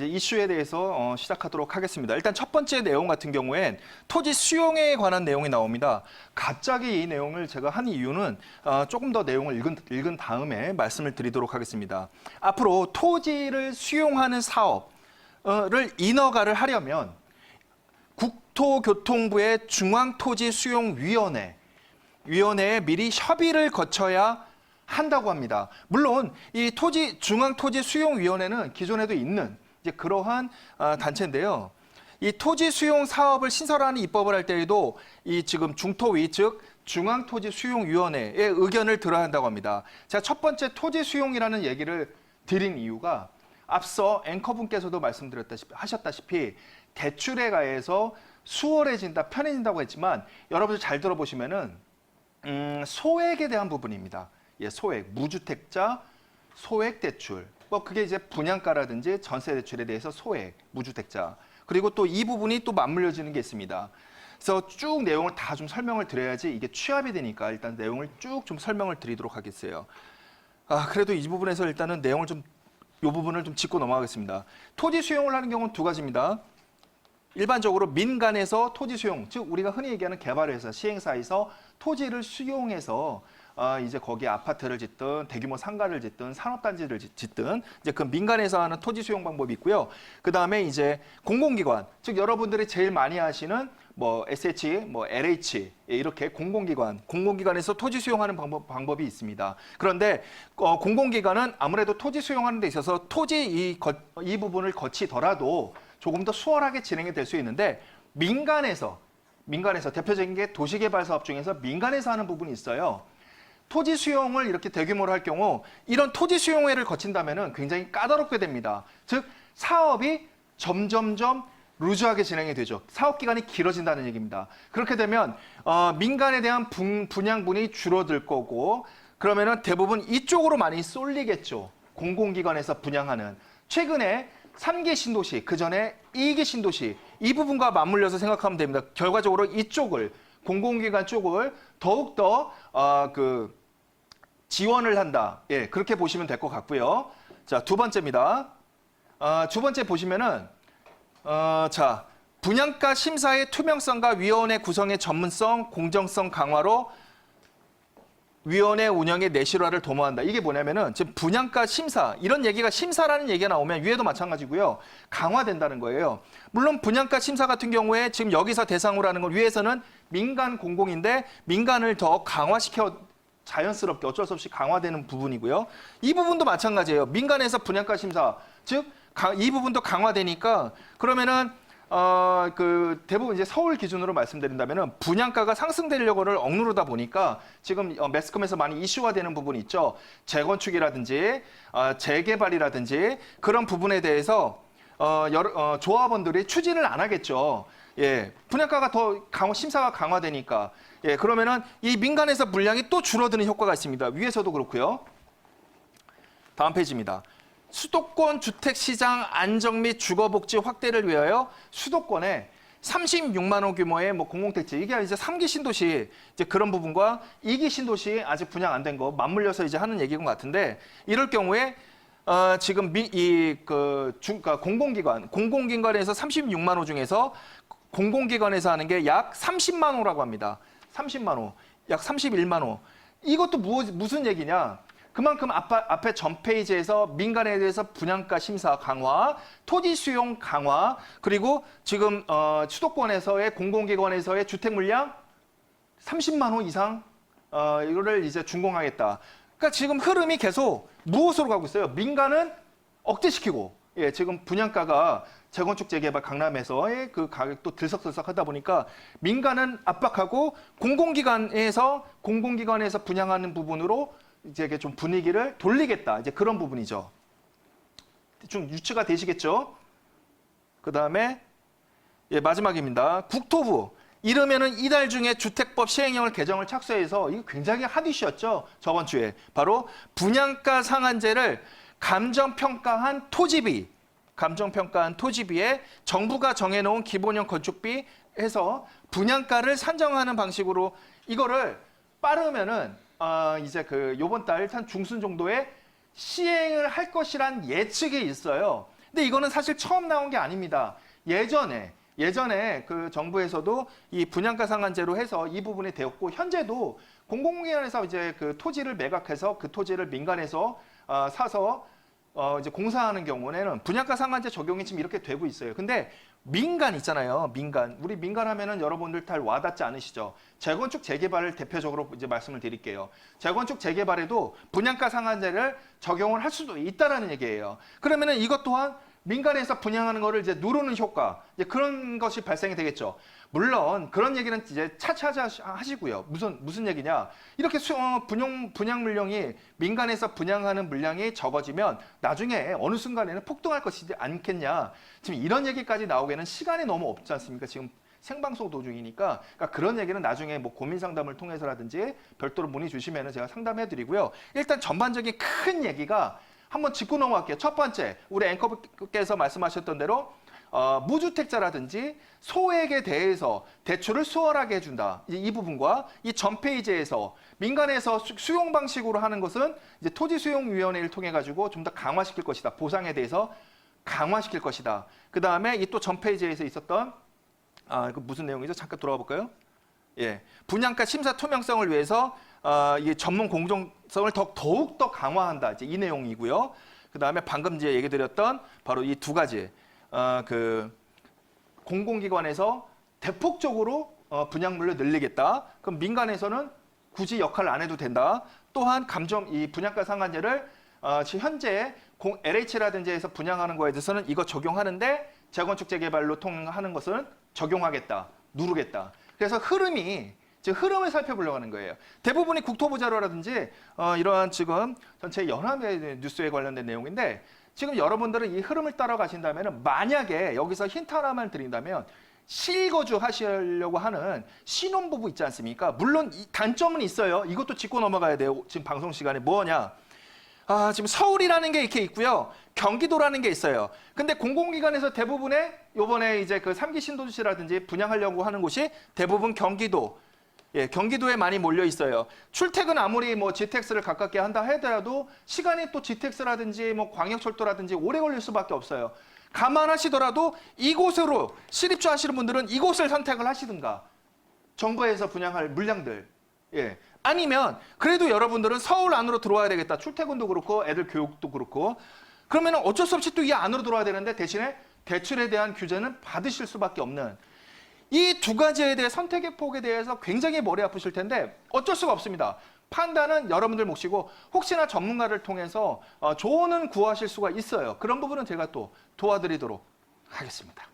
이제 이슈에 대해서 시작하도록 하겠습니다. 일단 첫 번째 내용 같은 경우엔 토지 수용에 관한 내용이 나옵니다. 갑자기 이 내용을 제가 한 이유는 조금 더 내용을 읽은 다음에 말씀을 드리도록 하겠습니다. 앞으로 토지를 수용하는 사업을 인허가를 하려면 국토교통부의 중앙토지수용위원회에 미리 협의를 거쳐야 한다고 합니다. 물론 이 중앙토지수용위원회는 기존에도 있는 이제 그러한 단체인데요. 이 토지 수용 사업을 신설하는 입법을 할 때에도 이 지금 중토위 즉 중앙토지수용위원회의 의견을 들어야 한다고 합니다. 제가 첫 번째 토지 수용이라는 얘기를 드린 이유가 앞서 앵커분께서도 하셨다시피 대출에 가해서 수월해진다, 편해진다고 했지만 여러분들 잘 들어보시면은 소액에 대한 부분입니다. 예, 소액, 무주택자 소액 대출. 그게 이제 분양가라든지 전세 대출에 대해서 소액, 무주택자. 그리고 또 이 부분이 또 맞물려지는 게 있습니다. 그래서 쭉 내용을 다 좀 설명을 드려야지 이게 취합이 되니까 일단 내용을 쭉 좀 설명을 드리도록 하겠어요. 그래도 이 부분에서 일단은 내용을 이 부분을 좀 짚고 넘어가겠습니다. 토지 수용을 하는 경우는 두 가지입니다. 일반적으로 민간에서 토지 수용, 즉 우리가 흔히 얘기하는 개발회사, 시행사에서 토지를 수용해서 이제 거기에 아파트를 짓든 대규모 상가를 짓든 산업단지를 짓든 이제 그 민간에서 하는 토지 수용 방법이 있고요. 그 다음에 이제 공공기관, 즉 여러분들이 제일 많이 하시는 뭐 SH, 뭐 LH 이렇게 공공기관에서 토지 수용하는 방법이 있습니다. 그런데 공공기관은 아무래도 토지 수용하는 데 있어서 토지 이 부분을 거치더라도 조금 더 수월하게 진행이 될 수 있는데 민간에서 대표적인 게 도시개발 사업 중에서 민간에서 하는 부분이 있어요. 토지 수용을 이렇게 대규모로 할 경우 이런 토지 수용회를 거친다면 굉장히 까다롭게 됩니다. 즉 사업이 점점점 루즈하게 진행이 되죠. 사업 기간이 길어진다는 얘기입니다. 그렇게 되면 민간에 대한 분양분이 줄어들 거고 그러면은 대부분 이쪽으로 많이 쏠리겠죠. 공공기관에서 분양하는. 최근에 3기 신도시, 그전에 2기 신도시 이 부분과 맞물려서 생각하면 됩니다. 결과적으로 이쪽을 공공기관 쪽을 더욱더 지원을 한다. 예, 그렇게 보시면 될 것 같고요. 자, 두 번째입니다. 두 번째 보시면은 자, 분양가 심사의 투명성과 위원회 구성의 전문성, 공정성 강화로 위원회 운영의 내실화를 도모한다. 이게 뭐냐면은 지금 분양가 심사 이런 얘기가 심사라는 얘기가 나오면 위에도 마찬가지고요. 강화된다는 거예요. 물론 분양가 심사 같은 경우에 지금 여기서 대상으로 하는 건 위에서는 민간 공공인데 민간을 더 강화시켜 자연스럽게 어쩔 수 없이 강화되는 부분이고요. 이 부분도 마찬가지예요. 민간에서 분양가 심사 즉 이 부분도 강화되니까 그러면은 대부분 이제 서울 기준으로 말씀드린다면은 분양가가 상승되려고를 억누르다 보니까 지금 매스컴에서 많이 이슈화되는 부분이 있죠. 재건축이라든지 재개발이라든지 그런 부분에 대해서 조합원들이 추진을 안 하겠죠. 예, 분양가가 더 심사가 강화되니까 예, 그러면은 이 민간에서 물량이 또 줄어드는 효과가 있습니다. 위에서도 그렇고요. 다음 페이지입니다. 수도권 주택시장 안정 및 주거복지 확대를 위하여 수도권에 36만 호 규모의 공공택지 이게 이제 3기 신도시 이제 그런 부분과 2기 신도시 아직 분양 안 된 거 맞물려서 이제 하는 얘기인 것 같은데 이럴 경우에 지금 공공기관에서 36만 호 중에서 공공기관에서 하는 게 약 30만 호라고 합니다. 30만 호, 약 31만 호. 이것도 무슨 얘기냐? 그만큼 앞에 전 페이지에서 민간에 대해서 분양가 심사 강화, 토지 수용 강화, 그리고 지금 수도권에서의 공공기관에서의 주택 물량 30만 호 이상 이거를 이제 준공하겠다. 그러니까 지금 흐름이 계속 무엇으로 가고 있어요? 민간은 억제시키고, 예, 지금 분양가가 재건축 재개발 강남에서의 그 가격도 들썩들썩 하다 보니까 민간은 압박하고 공공기관에서 분양하는 부분으로 이제 좀 분위기를 돌리겠다. 이제 그런 부분이죠. 좀 유추가 되시겠죠? 그 다음에 예, 마지막입니다. 국토부. 이르면은 이달 중에 주택법 시행령을 개정을 착수해서 이거 굉장히 핫 이슈였죠. 저번 주에. 바로 분양가 상한제를 감정평가한 토지비에 정부가 정해놓은 기본형 건축비 해서 분양가를 산정하는 방식으로 이거를 빠르면은 이제 요번 달 한 중순 정도에 시행을 할 것이란 예측이 있어요. 근데 이거는 사실 처음 나온 게 아닙니다. 예전에 그 정부에서도 이 분양가 상한제로 해서 이 부분이 되었고, 현재도 공공기관에서 이제 그 토지를 매각해서 그 토지를 민간에서 사서 이제 공사하는 경우에는 분양가 상한제 적용이 지금 이렇게 되고 있어요. 근데 민간 있잖아요. 우리 민간 하면은 여러분들 잘 와닿지 않으시죠? 재건축 재개발을 대표적으로 이제 말씀을 드릴게요. 재건축 재개발에도 분양가 상한제를 적용을 할 수도 있다라는 얘기예요. 그러면은 이것 또한 민간에서 분양하는 거를 이제 누르는 효과, 이제 그런 것이 발생이 되겠죠. 물론 그런 얘기는 이제 차차 하시고요. 무슨 얘기냐? 이렇게 분양 물량이 민간에서 분양하는 물량이 적어지면 나중에 어느 순간에는 폭등할 것이지 않겠냐? 지금 이런 얘기까지 나오기에는 시간이 너무 없지 않습니까? 지금 생방송 도중이니까, 그러니까 그런 얘기는 나중에 뭐 고민 상담을 통해서라든지 별도로 문의 주시면 제가 상담해 드리고요. 일단 전반적인 큰 얘기가 한번 짚고 넘어갈게요. 첫 번째, 우리 앵커께서 말씀하셨던 대로 무주택자라든지 소액에 대해서 대출을 수월하게 해준다. 이 부분과 이 전 페이지에서 민간에서 수용 방식으로 하는 것은 이제 토지수용위원회를 통해 가지고 좀 더 강화시킬 것이다. 보상에 대해서 강화시킬 것이다. 그 다음에 이 또 전 페이지에서 있었던 그 무슨 내용이죠? 잠깐 돌아가 볼까요? 예, 분양가 심사 투명성을 위해서 이 전문 공정성을 더욱 더 강화한다. 이제 이 내용이고요. 그 다음에 방금 이제 얘기 드렸던 바로 이 두 가지 그 공공기관에서 대폭적으로 분양물을 늘리겠다. 그럼 민간에서는 굳이 역할을 안 해도 된다. 또한 이 분양가 상한제를 지금 현재 LH라든지 해서 분양하는 거에 대해서는 이거 적용하는데 재건축 재개발로 통하는 것은 적용하겠다, 누르겠다. 그래서 흐름을 살펴보려고 하는 거예요. 대부분이 국토부 자료라든지 이러한 지금 전체 연합의 뉴스에 관련된 내용인데, 지금 여러분들은 이 흐름을 따라가신다면 만약에 여기서 힌트 하나만 드린다면 실거주 하시려고 하는 신혼부부 있지 않습니까? 물론 이 단점은 있어요. 이것도 짚고 넘어가야 돼요. 지금 방송 시간에 뭐냐? 지금 서울이라는 게 이렇게 있고요. 경기도라는 게 있어요. 근데 공공기관에서 대부분의 요번에 이제 그 3기 신도시라든지 분양하려고 하는 곳이 대부분 경기도, 예, 경기도에 많이 몰려 있어요. 출퇴근 아무리 뭐 GTX를 가깝게 한다 하더라도 시간이 또 GTX라든지 뭐 광역철도라든지 오래 걸릴 수밖에 없어요. 감안하시더라도 이곳으로 실입주 하시는 분들은 이곳을 선택을 하시든가, 정부에서 분양할 물량들, 예. 아니면 그래도 여러분들은 서울 안으로 들어와야 되겠다. 출퇴근도 그렇고 애들 교육도 그렇고. 그러면 어쩔 수 없이 또 이 안으로 들어와야 되는데 대신에 대출에 대한 규제는 받으실 수밖에 없는, 이 두 가지에 대해 선택의 폭에 대해서 굉장히 머리 아프실 텐데 어쩔 수가 없습니다. 판단은 여러분들 몫이고, 혹시나 전문가를 통해서 조언은 구하실 수가 있어요. 그런 부분은 제가 또 도와드리도록 하겠습니다.